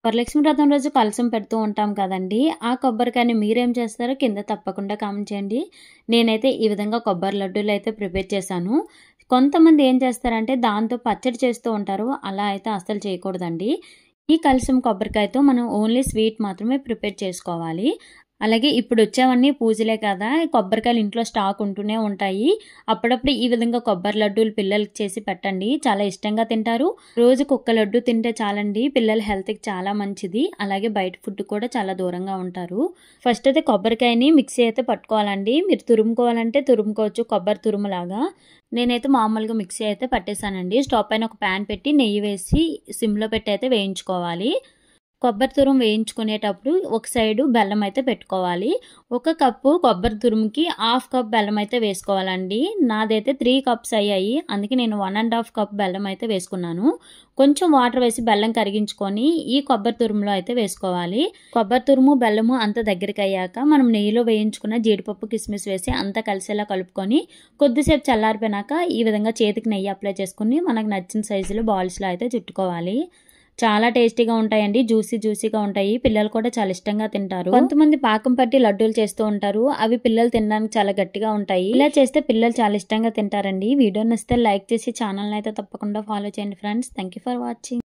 వరలక్ష్మి వ్రతం రోజు కలశం పెడుతూ ఉంటాం కదండీ! ఆ కొబ్బరికాయని మీరేం చేస్తారో కింద తప్పకుండా కామెంట్ చేయండి. నేనైతే ఈ విధంగా కొబ్బరి లడ్డూలైతే ప్రిపేర్ చేశాను. కొంతమంది ఏం చేస్తారంటే దాంతో పచ్చడి చేస్తూ ఉంటారు. అలా అయితే అస్సలు చేయకూడదండి. ఈ కలశం కొబ్బరికాయతో మనం ఓన్లీ స్వీట్ మాత్రమే ప్రిపేర్ చేసుకోవాలి. అలాగే ఇప్పుడొచ్చేవన్నీ పూజలే కదా! కొబ్బరికాయలు ఇంట్లో స్టాక్ ఉంటూనే ఉంటాయి. అప్పుడప్పుడు ఈ విధంగా కొబ్బరి లడ్డూలు పిల్లలకి చేసి పెట్టండి. చాలా ఇష్టంగా తింటారు. రోజుకి ఒక్క లడ్డు తింటే చాలండి. పిల్లల హెల్త్‌కి చాలా మంచిది. అలాగే బయట ఫుడ్ కూడా చాలా దూరంగా ఉంటారు. ఫస్ట్ అయితే కొబ్బరికాయని మిక్సీ అయితే పట్టుకోవాలండి. మీరు తురుముకోవాలంటే తురుముకోవచ్చు కొబ్బరి తురుములాగా. నేనైతే మామూలుగా మిక్సీ అయితే పట్టేసానండి. స్టవ్ పైన ఒక పాన్ పెట్టి నెయ్యి వేసి సిమ్‌లో పెట్టి అయితే వేయించుకోవాలి. కొబ్బరి తురుము వేయించుకునేటప్పుడు ఒక సైడు బెల్లం అయితే పెట్టుకోవాలి. ఒక కప్పు కొబ్బరి తురుముకి హాఫ్ కప్ బెల్లం అయితే వేసుకోవాలండి. నాదైతే 3 కప్స్ అయ్యాయి. అందుకే నేను 1 ½ కప్ బెల్లం అయితే వేసుకున్నాను. కొంచెం వాటర్ వేసి బెల్లం కరిగించుకొని ఈ కొబ్బరి తురుములో అయితే వేసుకోవాలి. కొబ్బరి తురుము, బెల్లము అంతా దగ్గరికి అయ్యాక మనం నెయ్యిలో వేయించుకున్న జీడిపప్పు, కిస్మిస్ వేసి అంతా కలిసేలా కలుపుకొని కొద్దిసేపు చల్లారిపోయినాక ఈ విధంగా చేతికి నెయ్యి అప్లై చేసుకుని మనకు నచ్చిన సైజులో బాల్స్‌లో అయితే చుట్టుకోవాలి. చాలా టేస్టీగా ఉంటాయండి. జ్యూసీగా ఉంటాయి. పిల్లలు కూడా చాలా ఇష్టంగా తింటారు. కొంతమంది పాకం పట్టి లడ్డూలు చేస్తూ ఉంటారు. అవి పిల్లలు తినడానికి చాలా గట్టిగా ఉంటాయి. ఇలా చేస్తే పిల్లలు చాలా ఇష్టంగా తింటారండి. వీడియో నచ్చితే లైక్ చేసి ఛానల్‌ని అయితే తప్పకుండా ఫాలో చేయండి friends. Thank you for watching.